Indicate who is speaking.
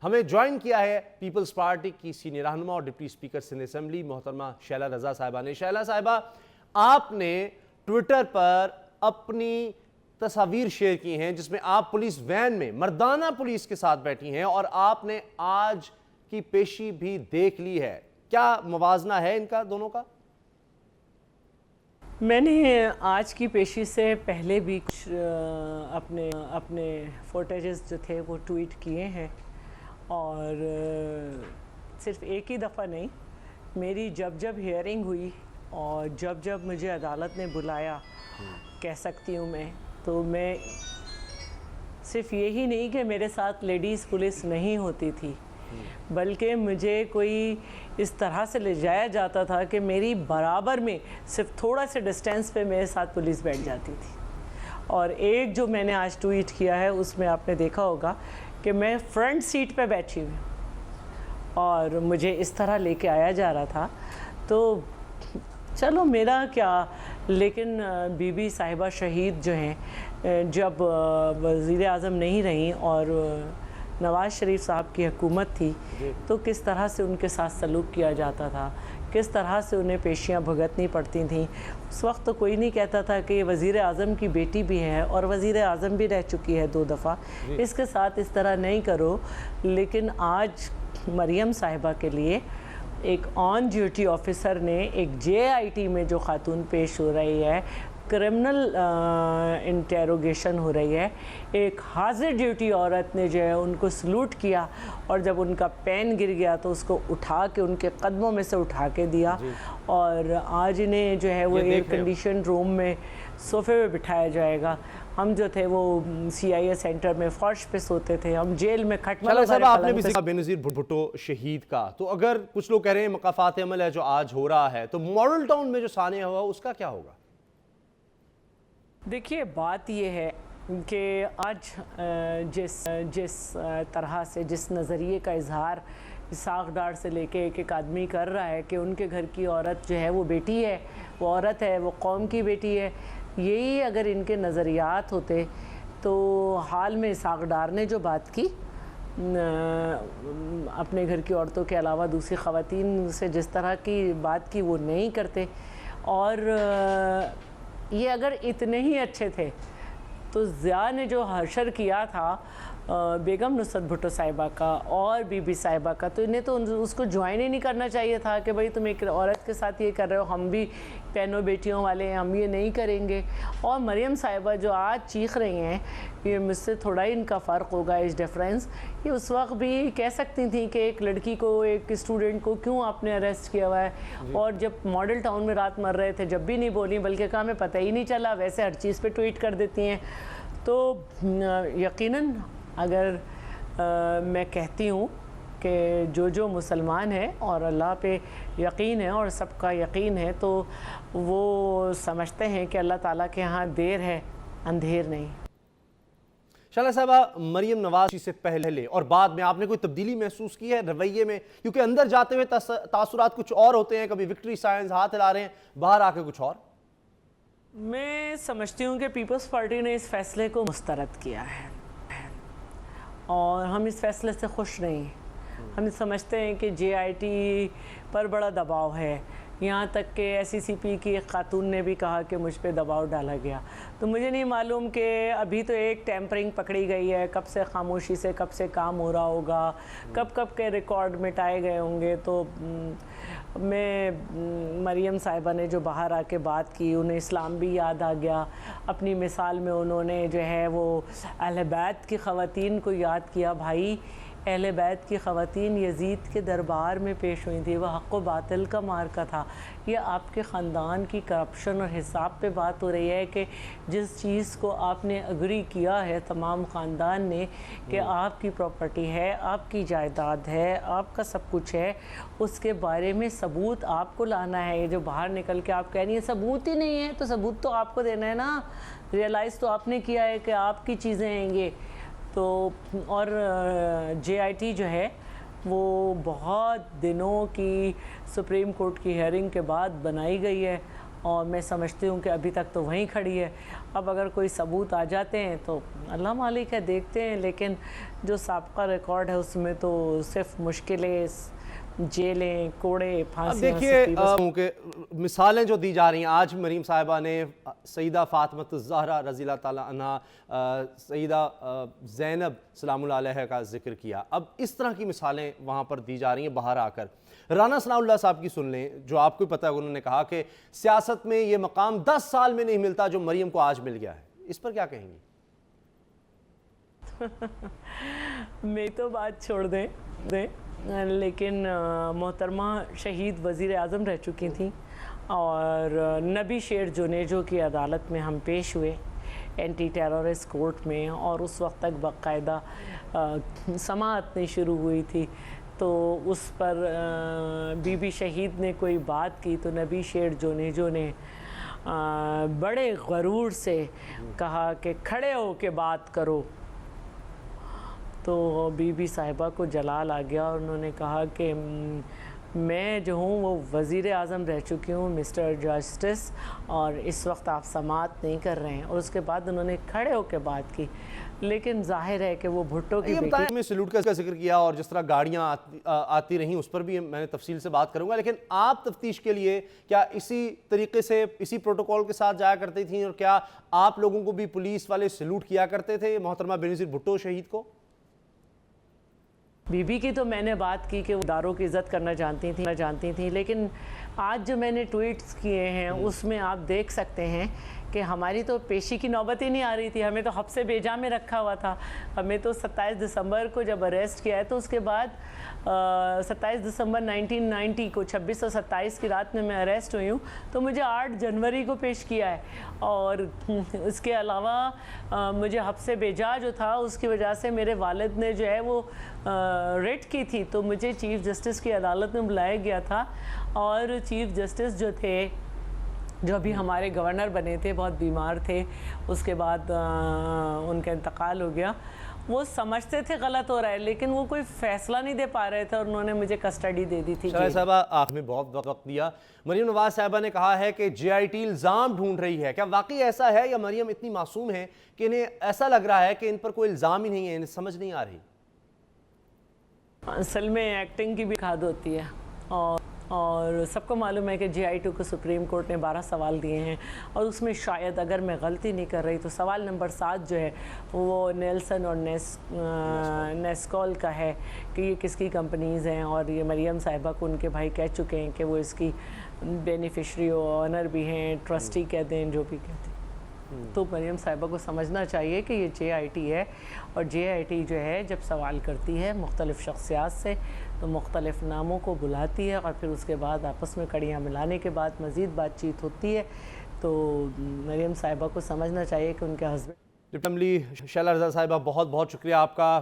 Speaker 1: हमें ज्वाइन किया है पीपल्स पार्टी की सीनियर रहनुमा और डिप्टी स्पीकर सिंध असेंबली मोहतरमा शैला रजा साहिबा ने। शैला साहिबा, आपने ट्विटर पर अपनी तस्वीर शेयर की हैं जिसमें आप पुलिस वैन में मर्दाना पुलिस के साथ बैठी हैं और आपने आज की पेशी भी देख ली है। क्या मुवाजना है इनका दोनों का?
Speaker 2: मैंने आज की पेशी से पहले भी अपने फुटेजेस जो थे वो ट्वीट किए हैं और सिर्फ एक ही दफ़ा नहीं, मेरी जब जब हियरिंग हुई और जब जब मुझे अदालत ने बुलाया, कह सकती हूँ मैं, तो मैं सिर्फ यही नहीं कि मेरे साथ लेडीज़ पुलिस नहीं होती थी, बल्कि मुझे कोई इस तरह से ले जाया जाता था कि मेरी बराबर में सिर्फ थोड़ा से डिस्टेंस पे मेरे साथ पुलिस बैठ जाती थी। और एक जो मैंने आज ट्वीट किया है उसमें आपने देखा होगा कि मैं फ्रंट सीट पे बैठी हुई और मुझे इस तरह लेके आया जा रहा था। तो चलो मेरा क्या, लेकिन बीबी साहिबा शहीद जो हैं, जब वज़ीर आज़म नहीं रहीं और नवाज़ शरीफ साहब की हुकूमत थी, तो किस तरह से उनके साथ सलूक किया जाता था, किस तरह से उन्हें पेशियाँ भुगतनी पड़ती थीं। उस वक्त तो कोई नहीं कहता था कि ये वज़ीर आज़म की बेटी भी है और वज़ीर आज़म भी रह चुकी है 2 दफ़ा, इसके साथ इस तरह नहीं करो। लेकिन आज मरियम साहिबा के लिए एक ऑन ड्यूटी ऑफिसर ने, एक JIT में जो खातून पेश हो रही है, क्रिमिनल इंटेरोगेशन हो रही है, एक हाजिर ड्यूटी औरत ने जो है उनको सलूट किया और जब उनका पेन गिर गया तो उसको उठा के उनके कदमों में से उठा के दिया। और आज इन्हें जो है वो एयर कंडीशन रूम में सोफे पे बिठाया जाएगा। हम जो थे वो CIA सेंटर में फर्श पे सोते थे, हम जेल में खटमल।
Speaker 1: साहब, आपने भी कहा बेनज़ीर भुट्टो शहीद का, तो अगर कुछ लोग कह रहे हैं मकाफात अमल है जो आज हो रहा है, तो मॉडल टाउन में जो सानिया हुआ उसका क्या होगा?
Speaker 2: देखिए, बात ये है कि आज जिस तरह से, जिस नज़रिए का इजहार इसाक डार से लेके एक आदमी कर रहा है कि उनके घर की औरत जो है वो बेटी है, वो औरत है, वो कौम की बेटी है, यही अगर इनके नज़रियात होते तो हाल में इसाक डार ने जो बात की, अपने घर की औरतों के अलावा दूसरी ख़वातीन से जिस तरह की बात की वो नहीं करते। और ये अगर इतने ही अच्छे थे तो ज़िया ने जो हशर किया था बेगम नुसरत भुट्टो साहिबा का और बीबी साहिबा का, तो इन्हें तो उसको ज्वाइन ही नहीं करना चाहिए था कि भाई तुम एक औरत के साथ ये कर रहे हो, हम भी बहनों बेटियों वाले हैं, हम ये नहीं करेंगे। और मरियम साहिबा जो आज चीख रही हैं, ये मुझसे थोड़ा ही इनका फ़र्क होगा इस डिफरेंस, ये उस वक्त भी कह सकती थी कि एक लड़की को, एक स्टूडेंट को क्यों आपने अरेस्ट किया हुआ है। और जब मॉडल टाउन में रात मर रहे थे जब भी नहीं बोली, बल्कि कहा हमें पता ही नहीं चला, वैसे हर चीज़ पे ट्वीट कर देती हैं। तो यकीनन अगर मैं कहती हूँ कि जो मुसलमान है और अल्लाह पे यकीन है और सबका यकीन है, तो वो समझते हैं कि अल्लाह ताला के यहाँ देर है, अंधेर नहीं।
Speaker 1: शैला साहबा, मरियम नवाज से पहले और बाद में आपने कोई तब्दीली महसूस की है रवैये में? क्योंकि अंदर जाते हुए तासुरात कुछ और होते हैं, कभी विक्ट्री साइंस हाथ हिला रहे हैं, बाहर आके कुछ और।
Speaker 2: मैं समझती हूँ कि पीपल्स पार्टी ने इस फैसले को मुस्तरद किया है और हम इस फैसले से खुश नहीं। हम समझते हैं कि JIT पर बड़ा दबाव है, यहाँ तक कि SCCP की एक खातून ने भी कहा कि मुझ पे दबाव डाला गया। तो मुझे नहीं मालूम कि अभी तो एक टेम्परिंग पकड़ी गई है, कब से खामोशी से कब से काम हो रहा होगा, कब कब के रिकॉर्ड मिटाए गए होंगे। तो मैं मरियम साहिबा ने जो बाहर आके बात की, उन्हें इस्लाम भी याद आ गया। अपनी मिसाल में उन्होंने जो है वो अहले बैत की ख़वातीन को याद किया। भाई, अहले बैत की ख़वातीन यजीद के दरबार में पेश हुई थी, वह हक़ व बातिल का मार्का था। ये आपके ख़ानदान की करप्शन और हिसाब पे बात हो रही है कि जिस चीज़ को आपने अग्री किया है तमाम ख़ानदान ने कि आपकी प्रॉपर्टी है, आपकी जायदाद है, आपका सब कुछ है, उसके बारे में सबूत आपको लाना है। ये जो बाहर निकल के आप कह रही हैं सबूत ही नहीं है, तो सबूत तो आपको देना है ना। रियलाइज़ तो आपने किया है कि आपकी चीज़ें हैं ये तो। और JIT जो है वो बहुत दिनों की सुप्रीम कोर्ट की हेयरिंग के बाद बनाई गई है और मैं समझती हूँ कि अभी तक तो वहीं खड़ी है। अब अगर कोई सबूत आ जाते हैं तो अल्लाह मालिक है, देखते हैं, लेकिन जो साबका रिकॉर्ड है उसमें तो सिर्फ मुश्किलें, जेलें, कोड़े,
Speaker 1: अब
Speaker 2: फांसियाँ,
Speaker 1: देखिए
Speaker 2: सख्ती, बस।
Speaker 1: के मिसालें जो दी जा रही हैं, आज मरीम साहिबा ने सईदा फ़ातिमा ज़हरा रज़ी अल्लाह ताला अन्हा, सईदा ज़ैनब सलामुल्लाह अलैहा का जिक्र किया। अब इस तरह की मिसालें वहाँ पर दी जा रही हैं बाहर आकर। राना सनाउल्लाह साहब की सुन लें, जो आपको पता है, उन्होंने कहा कि सियासत में ये मकाम 10 साल में नहीं मिलता जो मरीम को आज मिल गया है। इस पर क्या कहेंगी?
Speaker 2: मैं तो बात छोड़ दें, लेकिन मोहतरमा शहीद वज़ीर आज़म रह चुकी थी और नबी शेर जुनेजो की अदालत में हम पेश हुए एंटी टेररिस्ट कोर्ट में, और उस वक्त तक बाकायदा समाअत नहीं शुरू हुई थी। तो उस पर बीबी शहीद ने कोई बात की तो नबी शेर जुनेजो ने बड़े गरूर से कहा कि खड़े हो के बात करो। तो बीबी साहिबा को जलाल आ गया और उन्होंने कहा कि मैं जो हूँ वो वज़ीर आज़म रह चुकी हूँ मिस्टर जस्टिस, और इस वक्त आप समाअत नहीं कर रहे हैं। और उसके बाद उन्होंने खड़े होकर बात की, लेकिन जाहिर है कि वो भुट्टो की बेटी।
Speaker 1: में सैल्यूट का जिक्र किया और जिस तरह गाड़ियाँ आती रहीं उस पर भी मैंने तफसील से बात करूंगा, लेकिन आप तफ्तीश के लिए क्या इसी तरीके से, इसी प्रोटोकॉल के साथ जाया करती थी, और क्या आप लोगों को भी पुलिस वाले सैल्यूट किया करते थे मोहतरमा बेनज़ीर भुट्टो शहीद को?
Speaker 2: बीबी की तो मैंने बात की कि वो दारों की इज़्ज़त करना जानती थी, लेकिन आज जो मैंने ट्वीट्स किए हैं उसमें आप देख सकते हैं कि हमारी तो पेशी की नौबत ही नहीं आ रही थी। हमें तो हफ्से बेजा में रखा हुआ था। हमें तो 27 दिसंबर को जब अरेस्ट किया है तो उसके बाद 27 दिसंबर 1990 को 26 और 27 की रात में मैं अरेस्ट हुई हूँ, तो मुझे 8 जनवरी को पेश किया है। और इसके अलावा मुझे हफ्से बेजा जो था उसकी वजह से मेरे वालिद ने जो है वो रेट की थी, तो मुझे चीफ़ जस्टिस की अदालत में बुलाया गया था। और चीफ़ जस्टिस जो थे, जो अभी हमारे गवर्नर बने थे, बहुत बीमार थे, उसके बाद उनका इंतकाल हो गया। वो समझते थे गलत हो रहा है, लेकिन वो कोई फैसला नहीं दे पा रहे थे और उन्होंने मुझे कस्टडी दे दी थी।
Speaker 1: साहिबा, आपने बहुत वक्त दिया। मरीम नवाज साहिबा ने कहा है कि JIT इल्ज़ाम ढूंढ रही है। क्या वाकई ऐसा है, या मरीम इतनी मासूम है कि इन्हें ऐसा लग रहा है कि इन पर कोई इल्ज़ाम ही नहीं है, इन्हें समझ नहीं आ रही?
Speaker 2: असल में एक्टिंग की भी खाद होती है, और सबको मालूम है कि JIT को सुप्रीम कोर्ट ने 12 सवाल दिए हैं, और उसमें शायद अगर मैं गलती नहीं कर रही तो सवाल नंबर 7 जो है वो नेल्सन और नेस्कॉल का है कि ये किसकी कंपनीज़ हैं, और ये मरीम साहिबा को उनके भाई कह चुके हैं कि वो इसकी बेनिफिशरी ऑनर भी हैं, ट्रस्टी कह दें, जो भी कहते हैं। तो मरीम साहिबा को समझना चाहिए कि ये JIT है, और JIT जो है जब सवाल करती है मुख्तलिफ़ शख्सियात से तो मुख्तलिफ़ नामों को बुलाती है, और फिर उसके बाद आपस में कड़ियाँ मिलाने के बाद मज़ीद बातचीत होती है। तो मरीम साहिबा को समझना चाहिए कि उनके हस्बैंड।
Speaker 1: डिप्टी असेंबली शैला रज़ा साहिबा, बहुत बहुत शुक्रिया आपका।